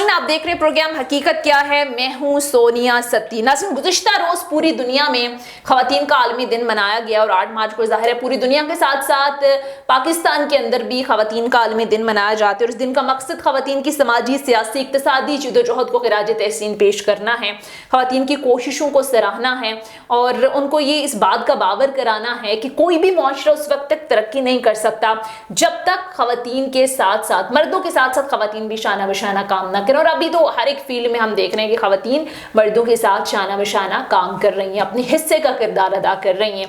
ناظرین آپ دیکھ رہے ہیں پروگرام حقیقت کیا ہے، میں ہوں سونیا ستی۔ ناظرین گزشتہ روز پوری دنیا میں خواتین کا عالمی دن منایا گیا اور 8 مارچ کو ظاہر ہے پوری دنیا کے ساتھ ساتھ پاکستان کے اندر بھی خواتین کا عالمی دن منایا جاتا ہے اور اس دن کا مقصد خواتین کی سماجی، سیاسی، اقتصادی جدوجہد کو خراج تحسین پیش کرنا ہے، خواتین کی کوششوں کو سراہنا ہے اور ان کو یہ اس بات کا باور کرانا ہے کہ کوئی بھی معاشرہ اس وقت تک ترقی نہیں کر سکتا جب تک خواتین کے ساتھ ساتھ مردوں کے ساتھ ساتھ خواتین بھی شانہ بشانہ کام نہ کریں۔ اور ابھی تو ہر ایک فیلڈ میں ہم دیکھ رہے ہیں کہ خواتین مردوں کے ساتھ شانہ بشانہ کام کر رہی ہیں، اپنے حصے کا کردار ادا کر رہی ہیں۔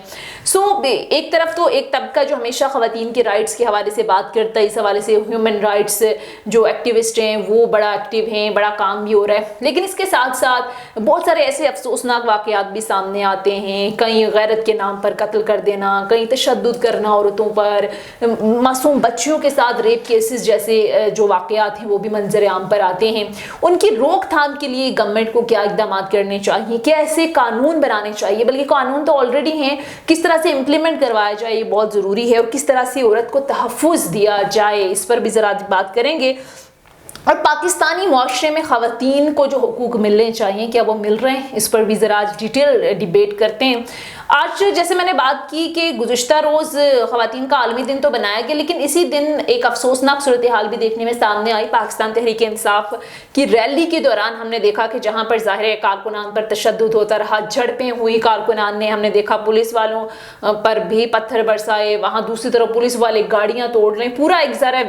ایک طرف تو ایک طبقہ جو ہمیشہ خواتین کے رائٹس کے حوالے سے بات کرتا ہے، اس حوالے سے ہیومن رائٹس جو ایکٹیوسٹ ہیں وہ بڑا ایکٹیو ہیں، بڑا کام بھی ہو رہا ہے، لیکن اس کے ساتھ ساتھ بہت سارے ایسے افسوسناک واقعات بھی سامنے آتے ہیں، کہیں غیرت کے نام پر قتل کر دینا، کہیں تشدد کرنا عورتوں پر، معصوم بچیوں کے ساتھ ریپ کیسز جیسے جو واقعات ہیں وہ بھی منظر عام پر آتے ہیں۔ ان کی روک تھام کے لیے گورنمنٹ کو کیا اقدامات کرنے چاہیے، کیا ایسے قانون بنانے چاہیے، بلکہ قانون تو آلریڈی ہیں، کس طرح سے امپلیمنٹ کروایا جائے یہ بہت ضروری ہے، اور کس طرح سے عورت کو تحفظ دیا جائے اس پر بھی ذرا بات کریں گے۔ اور پاکستانی معاشرے میں خواتین کو جو حقوق ملنے چاہیے کیا وہ مل رہے ہیں، اس پر بھی ذرا ڈیٹیل ڈیبیٹ کرتے ہیں۔ آج جیسے میں نے بات کی کہ گزشتہ روز خواتین کا عالمی دن تو بنایا گیا، لیکن اسی دن ایک افسوسناک صورتحال بھی دیکھنے میں سامنے آئی۔ پاکستان تحریک انصاف کی ریلی کے دوران ہم نے دیکھا کہ جہاں پر ظاہر کارکنان پر تشدد ہوتا رہا، جھڑپیں ہوئی، کارکنان نے ہم نے دیکھا پولیس والوں پر بھی پتھر برسائے، وہاں دوسری طرف پولیس والے گاڑیاں توڑ رہے ہیں، پورا ایک ذرا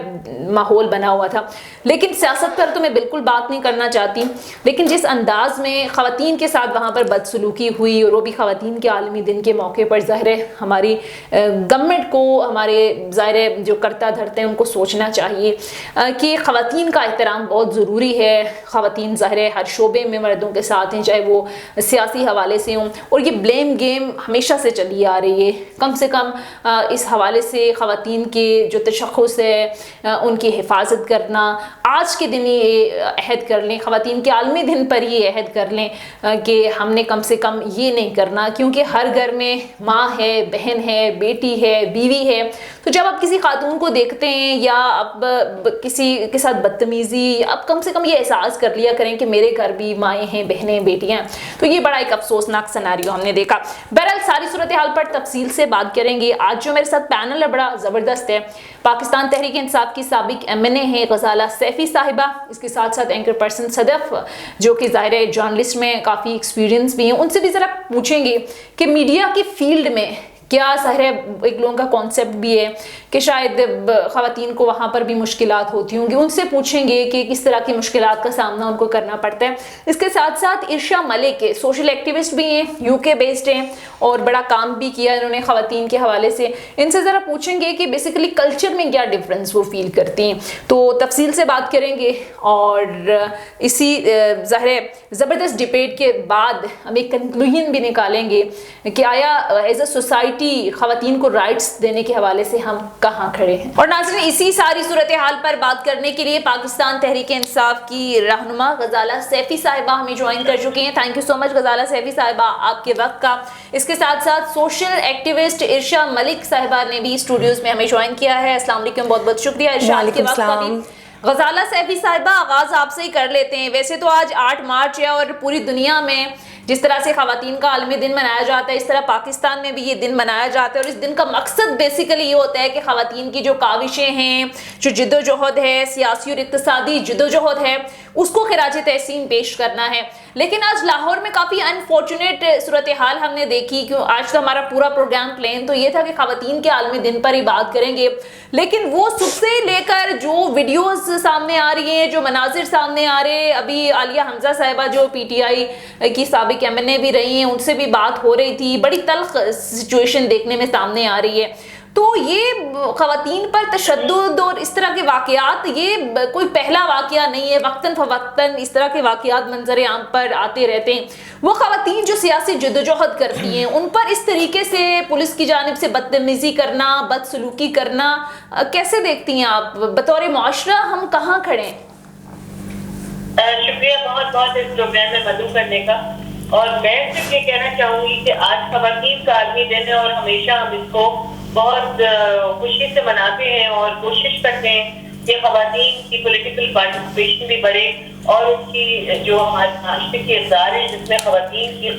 ماحول بنا ہوا تھا۔ لیکن سیاست پر تو میں بالکل بات نہیں کرنا چاہتی، لیکن جس انداز میں خواتین کے ساتھ وہاں پر بدسلوکی ہوئی، اور وہ بھی خواتین کے عالمی دن کے موقع پر، ظاہر ہے ہماری گورنمنٹ کو، ہمارے ظاہر جو کرتا دھرتے ہیں ان کو سوچنا چاہیے کہ خواتین کا احترام بہت ضروری ہے۔ خواتین ظاہر ہر شعبے میں مردوں کے ساتھ ہیں، چاہے وہ سیاسی حوالے سے ہوں، اور یہ بلیم گیم ہمیشہ سے چلی آ رہی ہے۔ کم سے کم اس حوالے سے خواتین کے جو تشخص ہے ان کی حفاظت کرنا، آج کے دن یہ عہد کر لیں، خواتین کے عالمی دن پر یہ عہد کر لیں کہ ہم نے کم سے کم یہ نہیں کرنا، کیونکہ ہر گھر میں ماں ہے، بہن ہے، بیٹی ہے، بیوی ہے، تو جب آپ کسی خاتون کو دیکھتے ہیں یا اب کسی کے ساتھ بدتمیزی، اب کم سے کم یہ احساس کر لیا کریں کہ میرے گھر بھی مائیں ہیں، بہنیں، بیٹیاں، تو یہ بڑا ایک افسوسناک سیناریو ہم نے دیکھا۔ بہرحال ساری صورتحال پر تفصیل سے بات کریں گے۔ آج جو میرے ساتھ پینل ہے بڑا زبردست ہے، پاکستان تحریک انصاف کی سابق MNA ہیں غزالہ سیفی صاحبہ، اس کے ساتھ ساتھ اینکر پرسن صدف جو کہ ظاہر ہے جرنلسٹ میں کافی ایکسپیرینس بھی ہیں، ان سے بھی ذرا پوچھیں گے کہ میڈیا کی فیلڈ میں کیا ظاہر ہے ایک لوگوں کا کانسیپٹ بھی ہے کہ شاید خواتین کو وہاں پر بھی مشکلات ہوتی ہوں گی، ان سے پوچھیں گے کہ کس طرح کی مشکلات کا سامنا ان کو کرنا پڑتا ہے۔ اس کے ساتھ ساتھ ارشا ملک کے سوشل ایکٹیوسٹ بھی ہیں، UK بیسڈ ہیں اور بڑا کام بھی کیا انہوں نے خواتین کے حوالے سے، ان سے ذرا پوچھیں گے کہ بیسیکلی کلچر میں کیا ڈفرینس وہ فیل کرتی ہیں، تو تفصیل سے بات کریں گے۔ اور اسی ظاہر زبردست ڈبیٹ کے بعد ہم ایک کنکلوژن بھی نکالیں گے کہ آیا ایز اے سوسائٹی خواتین کو رائٹس دینے کے حوالے سے ہم کہاں کھڑے ہیں۔ اور ناظرین اسی ساری صورتحال پر بات کرنے کے لیے پاکستان تحریک انصاف کی رہنما غزالہ سیفی صاحبہ ہمیں جوائن کر چکی ہیں۔ تھینک یو سو مچ غزالہ سیفی صاحبہ آپ کے وقت کا۔ اس کے ساتھ ساتھ سوشل ایکٹیوسٹ ارشا ملک صاحبہ نے بھی اسٹوڈیوز میں ہمیں جوائن کیا ہے۔ السلام علیکم، بہت بہت شکریہ ارشا آپ کے وقت کا بھی۔ غزالہ سیفی صاحبہ آغاز آپ سے ہی کر لیتے ہیں۔ ویسے تو آج 8 مارچ ہے اور پوری دنیا میں جس طرح سے خواتین کا عالمی دن منایا جاتا ہے، اس طرح پاکستان میں بھی یہ دن منایا جاتا ہے، اور اس دن کا مقصد بیسیکلی یہ ہوتا ہے کہ خواتین کی جو کاوشیں ہیں، جو جدوجہد ہے، سیاسی اور اقتصادی جدوجہد ہے، اس کو خراج تحسین پیش کرنا ہے۔ لیکن آج لاہور میں کافی انفارچونیٹ صورتحال ہم نے دیکھی، کیوں آج تو ہمارا پورا پروگرام پلان تو یہ تھا کہ خواتین کے عالمی دن پر ہی بات کریں گے، لیکن وہ صبح سے لے کر جو ویڈیوز سامنے آ رہی ہیں، جو مناظر سامنے آ رہے ہیں، ابھی عالیہ حمزہ صاحبہ جو PTI کی سابق MNA بھی رہی ہیں، ان سے بھی بات ہو رہی تھی، بڑی تلخ سچویشن دیکھنے میں سامنے آ رہی ہے۔ تو یہ خواتین پر تشدد اور اس طرح کے واقعات یہ کوئی پہلا واقعہ نہیں ہے، وقتاً فوقتاً اس طرح کے واقعات منظر عام پر آتے رہتے ہیں۔ وہ خواتین جو سیاسی جدوجہد کرتی ہیں ان پر اس طریقے سے پولیس کی جانب سے بدتمیزی کرنا، بدسلوکی کرنا کیسے دیکھتی ہیں آپ؟ بطور معاشرہ ہم کہاں کھڑے ہیں؟ شکریہ بہت بہت اس پروگرام میں مدعو کرنے کا، اور میں صرف یہ کہنا چاہوں گی کہ آج خواتین کا عالمی دن ہے اور ہمیشہ ہم اس کو بہت خوشی سے مناتے ہیں اور کوشش کرتے ہیں کہ خواتین کی پولیٹیکل پارٹیسپیشن بھی بڑھے اور ان کی جو ہمارے معاشرے کے اقدار ہیں جس میں خواتین کی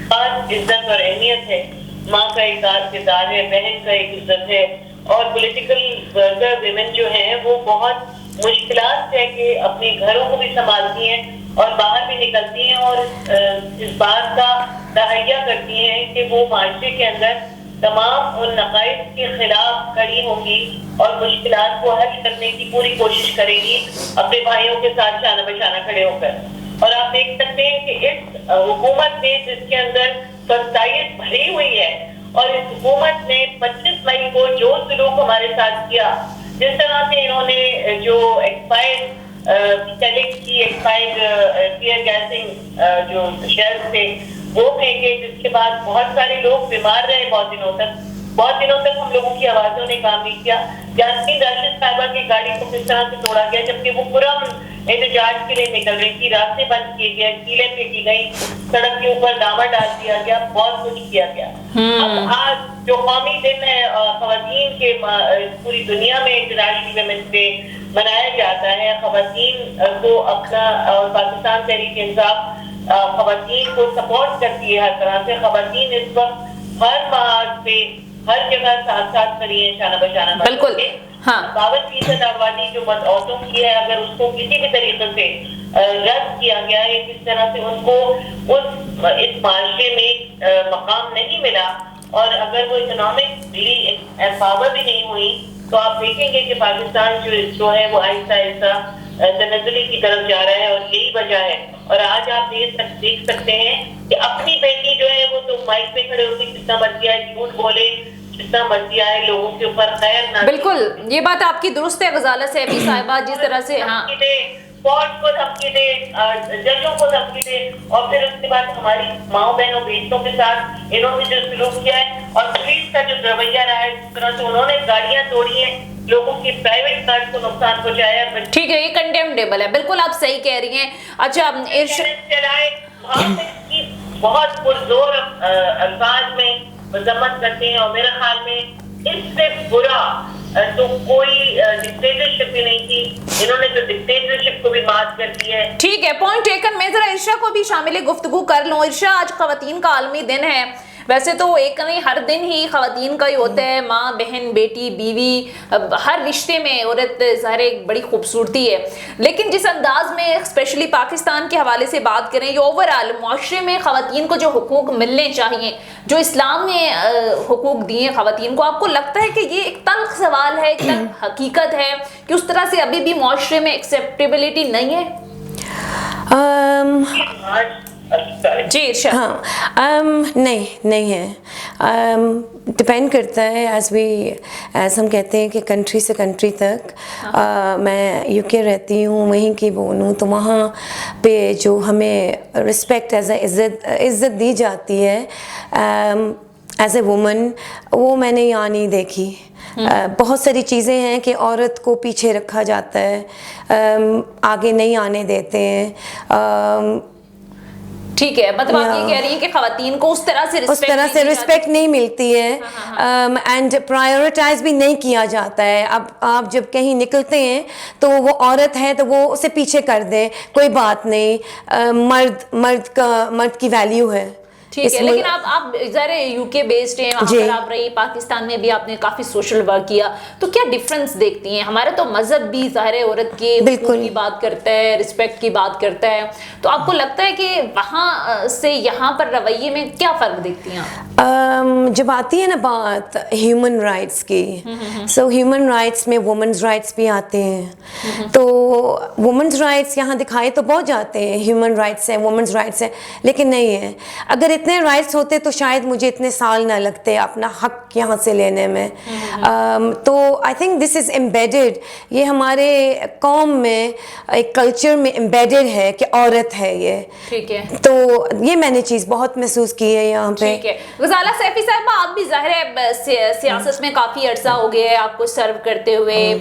خاص عزت اور اہمیت ہے، ماں کا ایک خاص کردار ہے، بہن کا ایک عزت ہے، اور پولیٹیکل ورکر ویمن جو ہیں وہ بہت مشکلات سے کہ اپنے گھروں کو بھی سنبھالتی ہیں اور باہر بھی نکلتی ہیں اور اس بات کا تہیہ کرتی ہیں کہ وہ معاشرے کے اندر تمام ان نقائص کے خلاف کھڑی ہوں گی اور مشکلات کو حل کرنے کی پوری کوشش کریں گی اپنے بھائیوں کے ساتھ شانہ بشانہ کھڑے ہو کر. اور آپ دیکھ سکتے ہیں کہ اس حکومت نے جس کے اندر فرسائیت بھری ہوئی ہے اور اس حکومت نے 25 مئی کو جو سلوک ہمارے ساتھ کیا، جس طرح سے انہوں نے جو ایکسپائرڈ سیلنگ کی، ایکسپائرڈ ٹیئر گیسنگ جو شیلز تھے وہ پھینکے، جس کے بعد بہت سارے لوگ بیمار رہے بہت دنوں تک ہم لوگوں کی آوازوں نے کام نہیں کیا. یاسمین راشد صاحبہ کی گاڑی کو کس طرح سے توڑا گیا جبکہ وہ پورا احتجاج کے لیے نکل رہی تھی، راستے بند کیے گئے، کیلیں پھینکی گئی، سڑک کے اوپر ڈاما ڈال دیا گیا، بہت کچھ کیا گیا. اب آج جو قومی دن ہے خواتین کے پوری دنیا میں انٹرنیشنل ویمنس ڈے منایا جاتا ہے، خواتین کو اپنا اور پاکستان تحریک انصاف خواتین کو سپورٹ کرتی ہے ہر طرح سے. خواتین اس وقت ہر محاذ پہ ہر جگہ ساتھ کھڑی ہیں شانہ بشانہ. بالکل. ہاں 52% آبادی جو عورتوں کی ہے، اگر اس کو کسی بھی طریقے سے رد کیا گیا ہے، کس طرح سے ان کو اس معاشرے میں مقام نہیں ملا اور اگر وہ اکنامکلی امپاور بھی نہیں ہوئی تو آپ دیکھیں گے کہ پاکستان جو ہے وہ آہستہ آہستہ تنزلی کی طرف جا رہا ہے اور یہی وجہ ہے. اور آج آپ دیکھ سکتے ہیں کہ اپنی بیٹی جو ہے وہ تو مائک پہ کھڑے ہوتے جتنا مرضی آئے جھوٹ بولے، جتنا مرضی آئے لوگوں کے اوپر خیر نہ. بالکل یہ بات آپ کی درست ہے غزالہ سیفی صاحبہ، جس طرح سے فوج کو دھمکی دے، ججوں کو دھمکی دے، اور پھر اس کے بعد ہماری ماؤں بہنوں بیٹوں کے ساتھ انہوں نے جو سلوک کیا ہے اور پولیس کا جو رویہ رہا ہے، جس طرح سے انہوں نے گاڑیاں توڑی ہیں، لوگوں کی پرائیویٹ کار کو نقصان پہنچایا. ٹھیک ہے، یہ کنڈیمنیبل ہے، بالکل آپ صحیح کہہ رہی ہیں. اچھا کی بہت پرزور الفاظ میں مذمت کرتے ہیں اور میرے خیال میں اس سے برا تو کوئی ڈکٹیٹرشپ ہی نہیں تھی. انہوں نے تو ڈکٹیٹرشپ کو بھی مات کر دی ہے. ٹھیک ہے، پوائنٹ ٹیکن. میں ذرا عرشا کو بھی شامل گفتگو کر لوں. عرشا، آج خواتین کا عالمی دن ہے. ویسے تو ایک نہیں، ہر دن ہی خواتین کا ہی ہوتا ہے. ماں، بہن، بیٹی، بیوی، ہر رشتے میں عورت ظاہر ایک بڑی خوبصورتی ہے. لیکن جس انداز میں اسپیشلی پاکستان کے حوالے سے بات کریں، یہ اوورآل معاشرے میں خواتین کو جو حقوق ملنے چاہیے، جو اسلام نے حقوق دیے خواتین کو، آپ کو لگتا ہے کہ یہ ایک تلخ سوال ہے، ایک تلخ حقیقت ہے کہ اس طرح سے ابھی بھی معاشرے میں ایکسیپٹیبلٹی نہیں ہے؟ جی ارشاد. ہاں نہیں ہے. ڈپینڈ کرتا ہے ایز ہم کہتے ہیں کہ کنٹری سے کنٹری تک. میں یو کے رہتی ہوں، وہیں کی بولوں تو وہاں پہ جو ہمیں رسپیکٹ ایز اے عزت دی جاتی ہے ایز اے وومن، وہ میں نے یہاں نہیں دیکھی. بہت ساری چیزیں ہیں کہ عورت کو پیچھے رکھا جاتا ہے، آگے نہیں آنے دیتے ہیں. ٹھیک ہے، مطلب آپ یہ کہہ رہی ہیں کہ خواتین کو اس طرح سے رسپیکٹ نہیں ملتی ہے اینڈ پرائیورٹائز بھی نہیں کیا جاتا ہے. اب آپ جب کہیں نکلتے ہیں تو وہ عورت ہے تو وہ اسے پیچھے کر دیں، کوئی بات نہیں. مرد کی ویلیو ہے. ٹھیک ہے، لیکن آپ ظاہر یو کے بیسڈ ہیں، وہاں پر آپ رہی، پاکستان میں بھی آپ نے کافی سوشل ورک کیا، تو کیا ڈفرنس دیکھتی ہیں؟ ہمارے تو مذہب بھی ظاہر عورت کے حقوق کی بات کرتا ہے، رسپیکٹ کی بات کرتا ہے، تو آپ کو لگتا ہے کہ وہاں سے یہاں پر رویے میں کیا فرق دیکھتی ہیں آپ؟ جب آتی ہے نا بات ہیومن رائٹس کی، سو ہیومن رائٹس میں وومنز رائٹس بھی آتے ہیں. تو وومنز رائٹس یہاں دکھائے تو بہت جاتے ہیں، ہیومن رائٹس ہیں، وومنز رائٹس ہیں، لیکن نہیں ہے. اگر اتنے رائٹس ہوتے تو شاید مجھے اتنے سال نہ لگتے اپنا حق یہاں سے لینے میں. تو I think this is embedded, یہ ہمارے قوم میں ایک کلچر میں امبیڈڈ ہے کہ عورت ہے یہ. ٹھیک ہے، تو یہ میں نے چیز بہت محسوس کی ہے یہاں پہ. ٹھیک ہے. غزالہ سیفی صاحبہ، آپ بھی ظاہر ہے سیاست میں کافی عرصہ ہو گیا ہے آپ کو سرو کرتے ہوئے،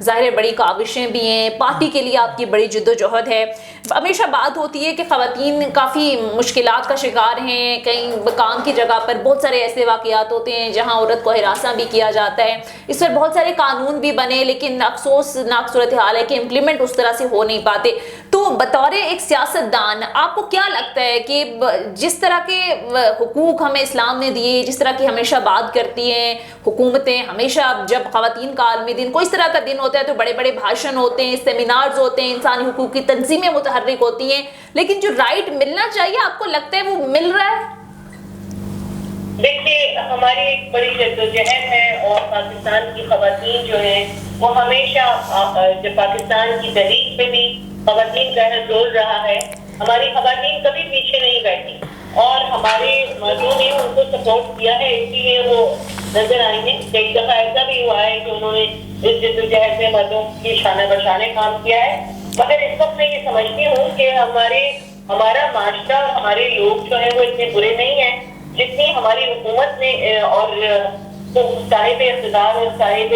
ظاہر بڑی کاوشیں بھی ہیں، پارٹی کے لیے آپ کی بڑی جد و جہد ہے. ہمیشہ بات ہوتی ہے کہ خواتین کافی مشکلات کا شکار ہیں ہیں, کہیں کام کی جگہ پر بہت سارے ایسے واقعات ہوتے ہیں جہاں عورت کو ہراساں بھی کیا جاتا ہے. اس پر بہت سارے قانون بھی بنے, لیکن افسوسناک صورتحال ہے کہ امپلیمنٹ اس طرح سے ہو نہیں پاتے. تو بطور ایک سیاستدان آپ کو کیا لگتا ہے کہ جس طرح کے حقوق ہمیں اسلام نے دیے, جس طرح کی ہمیشہ بات کرتی ہیں حکومتیں, ہمیشہ جب خواتین کا عالمی دن کوئی اس طرح کا دن ہوتا ہے تو بڑے بڑے بھاشن ہوتے ہیں, سیمینارز ہوتے ہیں, انسانی حقوق کی تنظیمیں متحرک ہوتی ہیں, لیکن جو رائٹ ملنا چاہیے آپ کو لگتا ہے وہ مل رہا ہے؟ دیکھیے, ہماری ایک بڑی جدوجہد ہے اور پاکستان کی خواتین جو ہیں وہ ہمیشہ جب پاکستان کی تحریک میں بھی خواتین کا رول رہا ہے. ہماری خواتین کبھی پیچھے نہیں بیٹھی اور ہمارے مردوں نے ان کو سپورٹ کیا ہے, اسی لیے وہ نظر آئی ہیں. ایک دفعہ ایسا بھی ہوا ہے کہ انہوں نے اس جدوجہد میں مردوں کی شانہ بشانے کام کیا ہے. مگر اس وقت میں یہ سمجھتی ہوں کہ ہمارا معاشرہ, ہمارے لوگ جو ہیں وہ اتنے برے نہیں ہیں جتنی ہماری حکومت نے اور صاحب اقتدار اور صاحب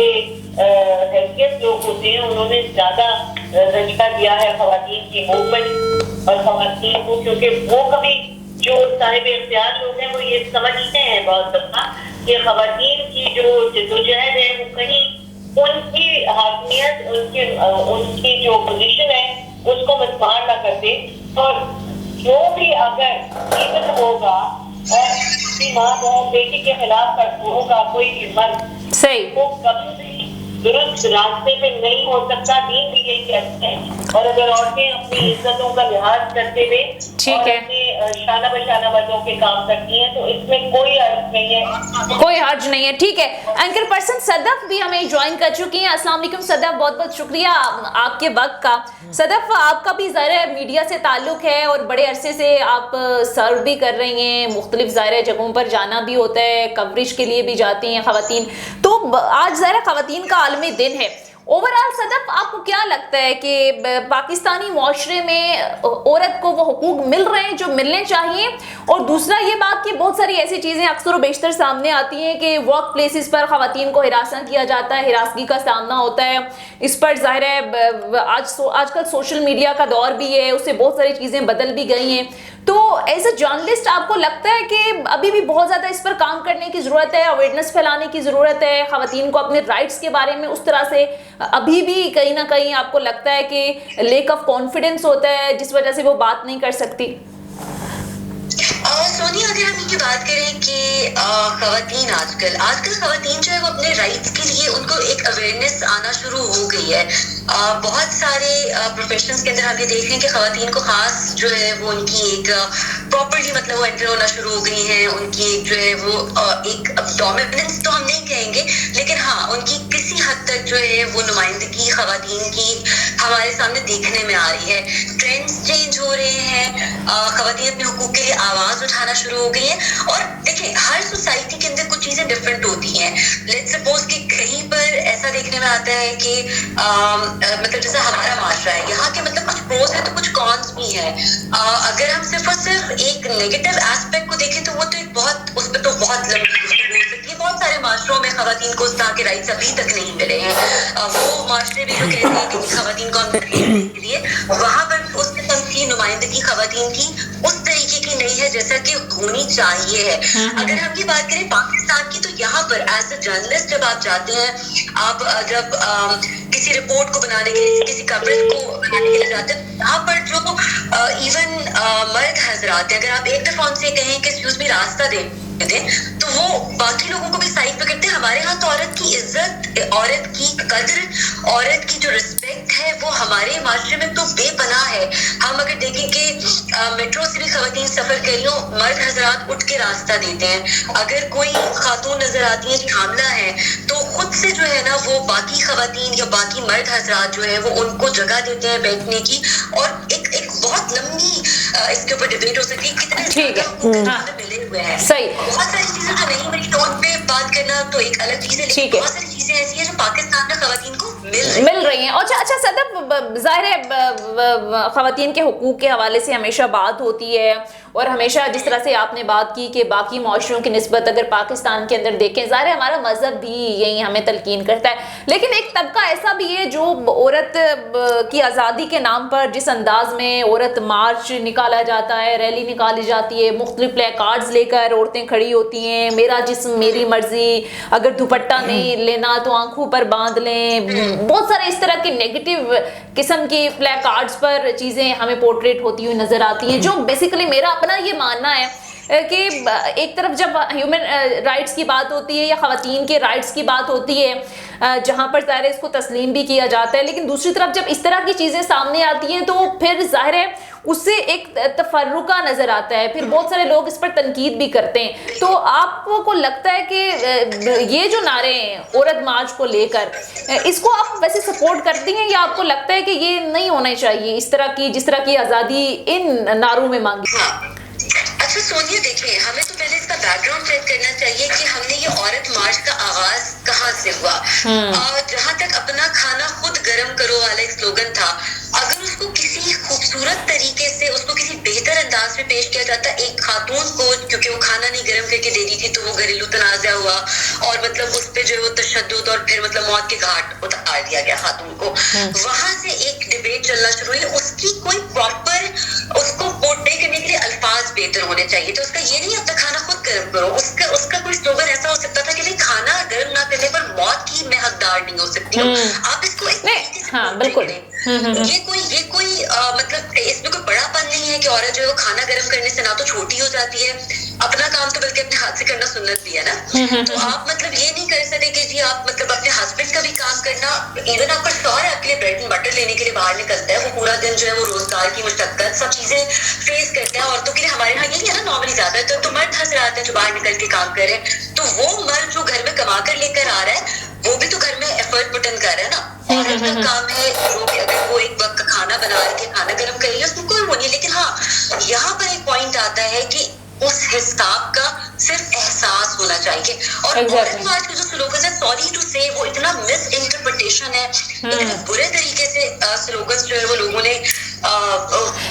حیثیت لوگ ہوتے ہیں انہوں نے زیادہ دھچکا دیا ہے خواتین کی موومنٹ اور خواتین کو, کیونکہ وہ کبھی جو صاحب اختیار لوگ ہیں وہ یہ سمجھتے ہیں بہت دفعہ کہ خواتین کی جو جدوجہد ہے وہ کہیں ان کی حاکمیت, ان کی جو پوزیشن ہے اس کو مسمار نہ کرتے. اور جو بھی اگر ایون ہوگا کسی ماں بہن بیٹی کے خلاف ہوگا کوئی مرد, صحیح, وہ کبھی بھی درست راستے پہ نہیں ہو سکتا. دین بھی یہی کہتے ہیں. اور اگر عورتیں اپنی عزتوں کا لحاظ کرتے ہوئے اور اپنے شانہ بشانہ مردوں کے کام کرتی ہیں تو اس میں کوئی حرج نہیں ہے, کوئی حرج نہیں ہے. ٹھیک ہے, اینکر پرسن صدف بھی ہمیں جوائن کر چکی ہیں. السلام علیکم صدف, بہت بہت شکریہ آپ کے وقت کا. صدف, آپ کا بھی ظاہر میڈیا سے تعلق ہے اور بڑے عرصے سے آپ سرو بھی کر رہی ہیں, مختلف ظاہر جگہوں پر جانا بھی ہوتا ہے, کوریج کے لیے بھی جاتی ہیں خواتین. تو آج ظاہر خواتین کا عالمی دن ہے. اوورآل صدف, آپ کو کیا لگتا ہے کہ پاکستانی معاشرے میں عورت کو وہ حقوق مل رہے ہیں جو ملنے چاہیے؟ اور دوسرا یہ بات کہ بہت ساری ایسی چیزیں اکثر و بیشتر سامنے آتی ہیں کہ ورک پلیسز پر خواتین کو ہراساں کیا جاتا ہے, ہراسگی کا سامنا ہوتا ہے. اس پر ظاہر ہے آج کل سوشل میڈیا کا دور بھی ہے, اس سے بہت ساری چیزیں بدل بھی گئی ہیں. تو ایز اے جرنلسٹ آپ کو لگتا ہے کہ ابھی بھی بہت زیادہ اس پر کام کرنے کی ضرورت ہے, اویئرنیس پھیلانے کی ضرورت ہے, خواتین کو اپنے رائٹس کے بارے میں اس طرح سے ابھی بھی کہیں نہ کہیں آپ کو لگتا ہے کہ لیک آف کانفیڈنس ہوتا ہے جس وجہ سے وہ بات نہیں کر سکتی؟ سونیا, اگر ہم یہ بات کریں کہ خواتین آج کل خواتین جو ہے وہ اپنے رائٹس کے لیے ان کو ایک اویئرنیس آنا شروع ہو گئی ہے. بہت سارے پروفیشنز کے اندر ہم یہ دیکھ رہے ہیں کہ خواتین کو خاص جو ہے وہ ان کی ایک پراپرلی مطلب وہ انٹر ہونا شروع ہو گئی ہیں. ان کی ایک جو ہے وہ ایک ڈومیننس تو ہم نہیں کہیں گے, لیکن ہاں ان کی کسی حد تک جو ہے وہ نمائندگی خواتین کی ہمارے سامنے دیکھنے میں آ رہی ہے. ٹرینڈز چینج ہو رہے ہیں, خواتین اپنے حقوق کے لیے آواز اٹھانا شروع ہو گئی ہیں. اور دیکھیں, ہر سوسائٹی کے اندر کچھ چیزیں ڈفرینٹ ہوتی ہیں. لیٹس سپوز کہ کہیں پر ایسا دیکھنے میں آتا ہے کہ مطلب جیسا ہمارا معاشرہ ہے, یہاں کے مطلب کچھ پروز ہیں تو کچھ کونس بھی ہیں. اگر ہم صرف اور صرف ایک نیگیٹو ایسپیکٹ کو دیکھیں تو وہ تو ایک بہت اس پہ تو بہت لمبی گفتگو ہو سکتی ہے. بہت سارے معاشروں میں خواتین کو اس طرح کے رائٹس ابھی تک نہیں ملے ہیں. وہ معاشرے بھی جو کہتے ہیں کہ خواتین کو ہم کے لیے وہاں پر اس قسم کی نمائندگی خواتین کی اس طریقے کی نہیں ہے جیسا کہ ہونی چاہیے ہے. اگر ہم یہ بات کریں پاکستان کی, تو یہاں پر ایز اے جرنلسٹ جب آپ جاتے ہیں, آپ جب کسی رپورٹ کو بنانے کے لیے, کسی کوریج کو بنانے کے لیے جاتے ہیں, یہاں پر جو ایون مرد حضرات ہیں, اگر آپ ایک دفعہ ان سے کہیں کہ ایکسکیوز می راستہ دیں تو وہ باقی لوگوں کو بھی سائڈ پہ کرتے ہیں. ہمارے ہاں تو عورت کی عزت, عورت کی قدر, عورت کی جو رسپیکٹ ہے وہ ہمارے معاشرے میں تو بے پناہ ہے. ہم اگر دیکھیں کہ میٹرو سے بھی خواتین سفر کر لوں, مرد حضرات اٹھ کے راستہ دیتے ہیں. اگر کوئی خاتون نظر آتی ہے کہ حاملہ ہے تو خود سے جو ہے نا وہ باقی خواتین یا باقی مرد حضرات جو ہے وہ ان کو جگہ دیتے ہیں بیٹھنے کی. اور ایک بہت لمبی اس کے اوپر ڈبیٹ ہو سکتی ہے کتنے زیادہ ملے ہوئے ہیں. صحیح, بہت ساری چیزیں جو نہیں ملی تو ان پہ بات کرنا تو ایک الگ چیز ہے, لیکن بہت ساری چیزیں ایسی ہیں جو پاکستان میں خواتین کو مل رہی ہیں. اچھا صدف, ظاہر ہے خواتین کے حقوق کے حوالے سے ہمیشہ بات ہوتی ہے اور ہمیشہ جس طرح سے آپ نے بات کی کہ باقی معاشروں کی نسبت اگر پاکستان کے اندر دیکھیں, ظاہر ہے ہمارا مذہب بھی یہی ہمیں تلقین کرتا ہے, لیکن ایک طبقہ ایسا بھی ہے جو عورت کی آزادی کے نام پر جس انداز میں عورت مارچ نکالا جاتا ہے, ریلی نکالی جاتی ہے, مختلف پلے کارڈز لے کر عورتیں کھڑی ہوتی ہیں, میرا جسم میری مرضی, اگر دوپٹہ نہیں لینا تو آنکھوں پر باندھ لیں, بہت سارے اس طرح کے نیگیٹو قسم کی پلے کارڈز پر چیزیں ہمیں پورٹریٹ ہوتی ہوئی نظر آتی ہیں, جو بیسیکلی میرا اپنا یہ ماننا ہے کہ ایک طرف جب ہیومن رائٹس کی بات ہوتی ہے یا خواتین کے رائٹس کی بات ہوتی ہے جہاں پر ظاہر ہے اس کو تسلیم بھی کیا جاتا ہے, لیکن دوسری طرف جب اس طرح کی چیزیں سامنے آتی ہیں تو پھر ظاہر ہے اس سے ایک تفرقہ نظر آتا ہے, پھر بہت سارے لوگ اس پر تنقید بھی کرتے ہیں. تو آپ کو لگتا ہے کہ یہ جو نعرے ہیں عورت مارچ کو لے کر, اس کو آپ ویسے سپورٹ کرتی ہیں یا آپ کو لگتا ہے کہ یہ نہیں ہونا چاہیے اس طرح کی جس طرح کی آزادی ان نعروں میں مانگی؟ اچھا سونیا دیکھیں, ہمیں تو پہلے اس کا بیک گراؤنڈ چیک کرنا چاہیے کہ ہم نے یہ عورت مارچ کا آغاز کہاں سے ہوا. اور جہاں تک اپنا کھانا خود گرم کرو والا ایک سلوگن تھا, اگر اس کو کسی خوبصورت طریقے سے اس کو کسی بہتر انداز میں پیش کیا جاتا, ایک خاتون کو کیونکہ وہ کھانا نہیں گرم کر کے دے دی تھی تو وہ گھریلو تنازع ہوا اور مطلب اس پہ جو ہے وہ تشدد اور پھر مطلب موت کے گھاٹ اتار دیا گیا خاتون کو, وہاں سے ایک ڈبیٹ چلنا شروع ہوئی. اس کی کوئی پراپر اس کو پورٹری کرنے کے لیے الفاظ بہتر ہونے چاہیے. تو اس کا یہ نہیں اپنا کھانا خود گرم کرو, اس کا کوئی سلوگن ایسا ہو سکتا تھا کہ بھائی کھانا گرم نہ کرنے پر موت کی میں حقدار نہیں ہو سکتی ہوں. آپ اس کو بالکل یہ کوئی مطلب اس میں کوئی بڑا پن نہیں ہے کہ عورت جو ہے وہ کھانا گرم کرنے سے نہ تو چھوٹی ہو جاتی ہے, اپنا کام تو بلکہ اپنے ہاتھ سے کرنا سنت بھی ہے نا. تو آپ مطلب یہ نہیں کر سکتے کہ جی آپ مطلب اپنے ہسبینڈ کا بھی کام کرنا, ایون آپ کا شوہر آپ کے لیے بریڈ اینڈ بٹر لینے کے لیے باہر نکلتا ہے, وہ پورا دن جو ہے وہ روزگار کی مشقت سب چیزیں فیس کرتا ہے. عورتوں کے لیے ہمارے یہاں یہی ہے نا نارملی زیادہ تو مرد حاضر آتے ہیں جو باہر نکل کے کام کر رہے ہیں, تو وہ مرد جو گھر میں کما کر لے کر آ رہا ہے وہ بھی تو گھر میں ایفرٹ پٹ ان کر رہا ہے نا. عورت کا کام ہے اگر وہ ایک وقت کا کھانا بنا رہی ہے, کھانا گرم کر رہی ہے, اس میں کوئی وہ نہیں. لیکن ہاں یہاں پر ایک پوائنٹ آتا ہے کہ اس حساب کا صرف احساس ہونا چاہیے. اور عورت مارچ کے جو سلوگنز ہیں, سوری ٹو سے, وہ اتنا مس انٹرپریٹیشن ہے, اتنے برے طریقے سے سلوگنز جو ہے وہ لوگوں نے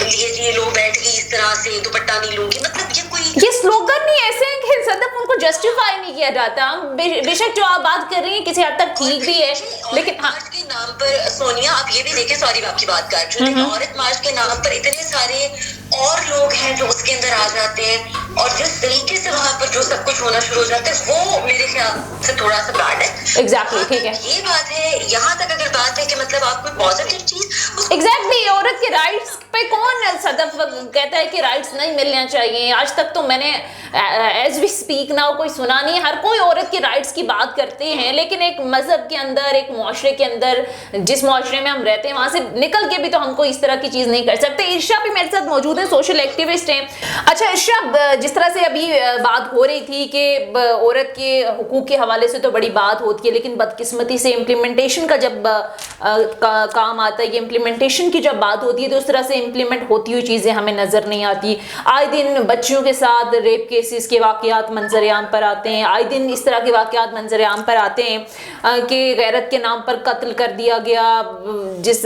لیے جی لوگ بیٹھ گئی اس طرح سے, دوپٹہ نہیں لوں گی, مطلب یہ سلوگن نہیں ایسے ہیں کہ صدف ان کو جسٹیفائی نہیں کیا جاتا. بے شک جو آپ بات کر رہی ہیں کسی حد تک ٹھیک بھی ہے, لیکن مارچ کے نام پر سونیا آپ یہ بھی دیکھیں, سوری میں آپ کی بات کر رہی ہوں, عورت مارچ کے نام پر اتنے سارے اور لوگ ہیں جو اس کے اندر آ جاتے ہیں, اور جس طریقے سے وہاں پر جو سب کچھ ہونا شروع ہو جاتا ہے وہ میرے خیال سے تھوڑا سا بیڈ ہے. ایگزیکٹلی ٹھیک ہے, یہ بات ہے. یہاں تک اگر بات ہے کہ مطلب آپ کوئی پازیٹیو چیز ایگزیکٹلی عورت کے رائٹس پہ کون صدف کہتا ہے کہ رائٹس نہیں ملنا چاہیے؟ آج تک تو میں نے ایز وی اسپیک ناؤ کوئی سنا نہیں. ہر کوئی عورت کے رائٹس کی بات کرتے ہیں, لیکن ایک مذہب کے اندر, ایک معاشرے کے اندر, جس معاشرے میں ہم رہتے ہیں وہاں سے نکل کے بھی تو ہم کو اس طرح کی چیز نہیں کر سکتے. ارشا بھی میرے ساتھ موجود ہیں, سوشل ایکٹیوسٹ ہیں. اچھا ارشا, جس طرح سے ابھی بات ہو رہی تھی کہ عورت کے حقوق کے حوالے سے تو بڑی بات ہوتی ہے, لیکن بدقسمتی سے امپلیمنٹیشن کا جب کام آتا ہے, یہ امپلیمنٹیشن کی جب بات ہوتی ہے تو اس طرح سے امپلیمنٹ ہوتی ہوئی چیزیں ہمیں نظر نہیں آتی. آئے دن بچیوں کے ساتھ ریپ کیسز کے واقعات منظر عام پر آتے ہیں, آئے دن اس طرح کے واقعات منظر عام پر آتے ہیں کہ غیرت کے نام پر قتل کر دیا گیا جس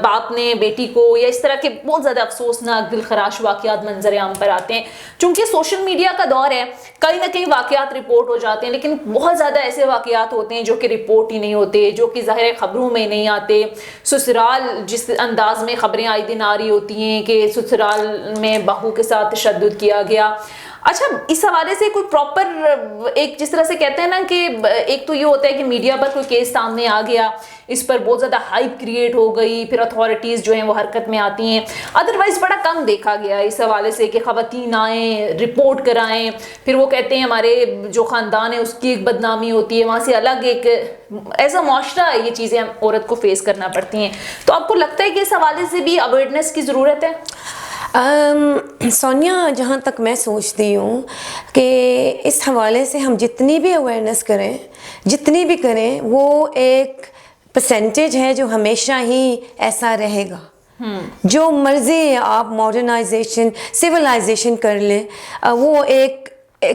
باپ نے بیٹی کو, یا اس طرح کے بہت زیادہ افسوسناک دل خراش واقعات منظر عام پر آتے ہیں. چونکہ سوشل میڈیا کا دور ہے, کہیں نہ کہیں واقعات رپورٹ ہو جاتے ہیں, لیکن بہت زیادہ ایسے واقعات ہوتے ہیں جو کہ رپورٹ ہی نہیں ہوتے, جو کہ ظاہر خبروں میں نہیں آتے. سسرال جس انداز میں خبریں آئے دن آ رہی ہوتی ہیں کہ سسرال میں بہو کے ساتھ تشدد کیا گیا. اچھا, اس حوالے سے کوئی پراپر ایک جس طرح سے کہتے ہیں نا کہ ایک تو یہ ہوتا ہے کہ میڈیا پر کوئی کیس سامنے آ گیا, اس پر بہت زیادہ ہائپ کریٹ ہو گئی, پھر اتھارٹیز جو ہیں وہ حرکت میں آتی ہیں. ادروائز بڑا کم دیکھا گیا اس حوالے سے کہ خواتین آئیں, رپورٹ کرائیں, پھر وہ کہتے ہیں ہمارے جو خاندان ہے اس کی ایک بدنامی ہوتی ہے, وہاں سے الگ ایک ایسا معاشرہ ہے, یہ چیزیں عورت کو فیس کرنا پڑتی ہیں. تو آپ کو لگتا ہے کہ اس حوالے سے بھی اویئرنیس کی ضرورت ہے؟ سونیا, جہاں تک میں سوچتی ہوں کہ اس حوالے سے ہم جتنی بھی اویئرنیس کریں, جتنی بھی کریں, وہ ایک پرسنٹیج ہے جو ہمیشہ ہی ایسا رہے گا. جو مرضی آپ ماڈرنائزیشن, سویلائزیشن کر لیں, وہ ایک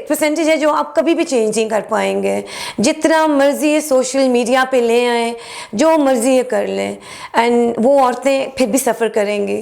پرسنٹیج ہے جو آپ کبھی بھی چینج نہیں کر پائیں گے. جتنا مرضی سوشل میڈیا پہ لے آئیں, جو مرضی کر لیں, اینڈ وہ عورتیں پھر بھی سفر کریں گی.